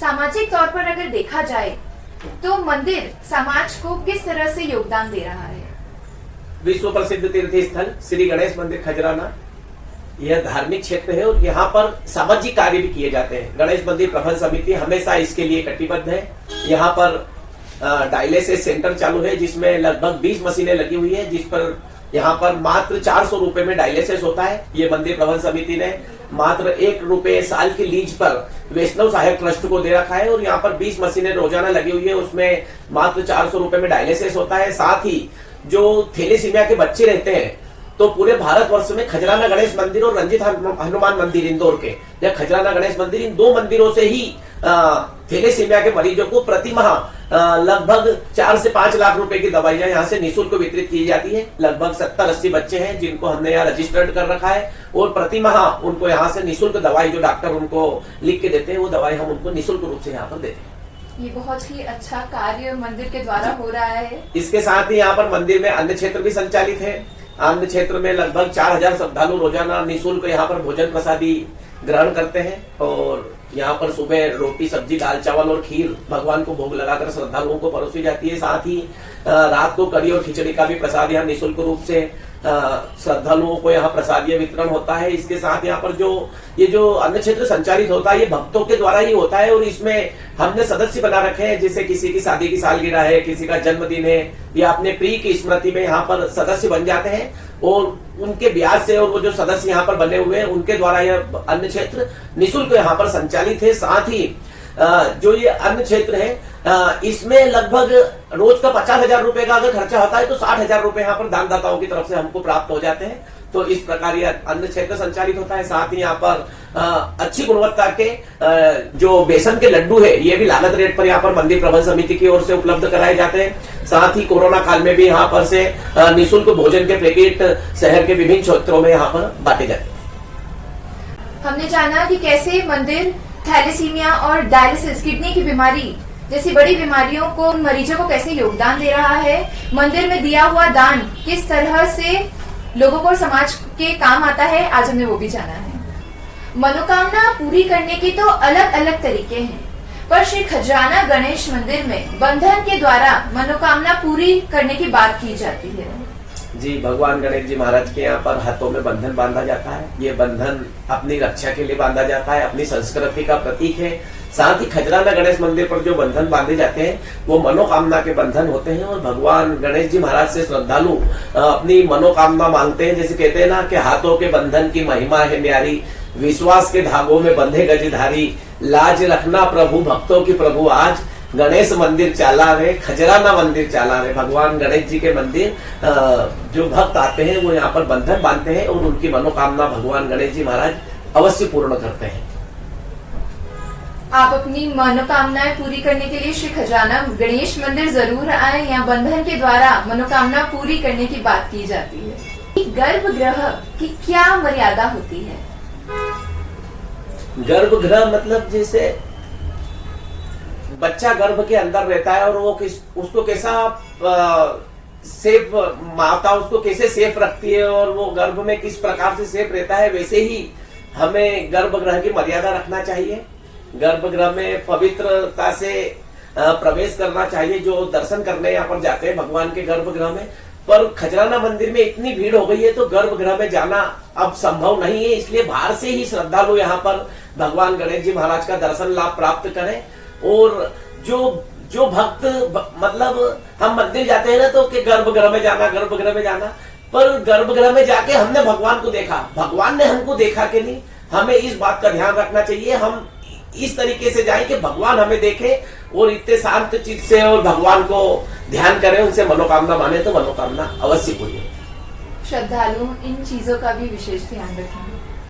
सामाजिक तौर पर अगर देखा जाए तो मंदिर समाज को किस तरह से योगदान दे रहा है? विश्व प्रसिद्ध तीर्थ स्थल श्री गणेश मंदिर खजराना यह धार्मिक क्षेत्र है और यहाँ पर सामाजिक कार्य भी किए जाते हैं। गणेश मंदिर प्रबंध समिति हमेशा इसके लिए कटिबद्ध है। यहाँ पर डायलिसिस सेंटर चालू है जिसमें लगभग 20 मशीनें लगी हुई है, जिस पर यहाँ पर मात्र 400 रुपए में डायलिसिस होता है। ये मंदिर प्रबंध समिति ने मात्र 1 रुपए साल की लीज पर वैष्णव सहायक ट्रस्ट को दे रखा है और यहाँ पर 20 मशीनें रोजाना लगी हुई है, उसमें मात्र 400 रुपए में डायलिसिस होता है। साथ ही जो थैलेसीमिया के बच्चे रहते हैं तो पूरे भारतवर्ष में खजराना गणेश मंदिर और रंजित हनुमान मंदिर इंदौर के या खजराना गणेश मंदिर, इन 2 मंदिरों से ही थैलेसीमिया के मरीजों को प्रति माह लगभग 4 से 5 लाख रुपए की दवाइयां यहाँ से निःशुल्क वितरित की जाती है। लगभग 70-80 बच्चे हैं जिनको हमने यहाँ रजिस्टर्ड कर रखा है और प्रति माह उनको यहाँ से निःशुल्क दवाई जो डॉक्टर उनको लिख के देते हैं वो दवाई हम उनको निःशुल्क रूप से यहाँ पर देते हैं। ये बहुत ही अच्छा कार्य मंदिर के द्वारा हो रहा है। इसके साथ ही यहाँ पर मंदिर में अन्य क्षेत्र भी संचालित है। अन्य क्षेत्र में लगभग 4000 श्रद्धालु रोजाना निःशुल्क यहाँ पर भोजन प्रसादी ग्रहण करते हैं और यहाँ पर सुबह रोटी सब्जी दाल चावल और खीर भगवान को भोग लगाकर श्रद्धालुओं को परोसी जाती है। साथ ही रात को कड़ी और खिचड़ी का भी प्रसाद यहाँ निःशुल्क रूप से श्रद्धालुओं को यहाँ प्रसादीय वितरण होता है। इसके साथ यहाँ पर जो अन्य क्षेत्र संचालित होता है ये भक्तों के द्वारा ही होता है और इसमें हमने सदस्य बना रखे हैं। जैसे किसी की शादी की सालगिरह है, किसी का जन्मदिन है या अपने प्रिय की स्मृति में यहाँ पर सदस्य बन जाते हैं और उनके ब्याज से और वो जो सदस्य यहाँ पर बने हुए हैं उनके द्वारा यह अन्य क्षेत्र निःशुल्क यहाँ पर संचालित है। साथ ही जो ये अन्य क्षेत्र है इसमें लगभग रोज का 50,000 रुपए का अगर खर्चा होता है तो 60,000 रुपए यहाँ पर दानदाताओं की तरफ से हमको प्राप्त हो जाते हैं। तो इस प्रकार ये अन्य क्षेत्र संचालित होता है। साथ ही यहाँ पर अच्छी गुणवत्ता के जो बेसन के लड्डू है ये भी लागत रेट पर यहाँ पर मंदिर प्रबंध समिति की ओर से उपलब्ध कराए जाते हैं। साथ ही कोरोना काल में भी यहाँ पर से निःशुल्क भोजन के पैकेट शहर के विभिन्न क्षेत्रों में यहाँ पर बांटे जाते हैं। हमने जाना कि कैसे मंदिर थैलेसीमिया और डायलिसिस किडनी की बीमारी जैसी बड़ी बीमारियों को मरीजों को कैसे योगदान दे रहा है। मंदिर में दिया हुआ दान किस तरह से लोगों को समाज के काम आता है, आज हमने वो भी जाना है। मनोकामना पूरी करने के तो अलग अलग तरीके हैं, पर श्री खजराना गणेश मंदिर में बंधन के द्वारा मनोकामना पूरी करने की बात की जाती है। जी, भगवान गणेश जी महाराज के यहाँ पर हाथों में बंधन बांधा जाता है। ये बंधन अपनी रक्षा के लिए बांधा जाता है, अपनी संस्कृति का प्रतीक है। साथ ही खजराना गणेश मंदिर पर जो बंधन बांधे जाते हैं वो मनोकामना के बंधन होते हैं और भगवान गणेश जी महाराज से श्रद्धालु अपनी मनोकामना मांगते हैं। जैसे कहते हैं ना कि हाथों के बंधन की महिमा है न्यारी, विश्वास के धागों में बंधे गजधारी, लाज रखना प्रभु भक्तों की प्रभु आज, गणेश मंदिर चाला रे, खजराना मंदिर चाला रे। भगवान गणेश जी के मंदिर जो भक्त आते हैं वो यहाँ पर बंधन बांधते हैं और उनकी मनोकामना भगवान गणेश जी महाराज अवश्य पूर्ण करते हैं। आप अपनी मनोकामनाएं पूरी करने के लिए श्री खजराना गणेश मंदिर जरूर आए। यहाँ बंधन के द्वारा मनोकामना पूरी करने की बात की जाती है। गर्भगृह की क्या मर्यादा होती है? गर्भगृह मतलब जैसे बच्चा गर्भ के अंदर रहता है और वो उसको कैसा सेफ माता उसको कैसे सेफ रखती है और वो गर्भ में किस प्रकार से सेफ रहता है, वैसे ही हमें गर्भगृह की मर्यादा रखना चाहिए। गर्भगृह में पवित्रता से प्रवेश करना चाहिए। जो दर्शन करने यहाँ पर जाते हैं भगवान के गर्भगृह में, पर खजराना मंदिर में इतनी भीड़ हो गई है तो गर्भगृह में जाना अब संभव नहीं है। इसलिए बाहर से ही श्रद्धालु यहाँ पर भगवान गणेश जी महाराज का दर्शन लाभ प्राप्त करें। और जो भक्त मतलब हम मंदिर जाते हैं ना तो कि गर्भगृह में जाना, पर गर्भगृह में जाके हमने भगवान को देखा, भगवान ने हमको देखा कि नहीं, हमें इस बात का ध्यान रखना चाहिए। हम इस तरीके से जाएं कि भगवान हमें देखे और इतने शांत चित्त से और भगवान को ध्यान करें, उनसे मनोकामना माने तो मनोकामना अवश्य पूरी हो। श्रद्धालु इन चीजों का भी विशेष ध्यान रखें।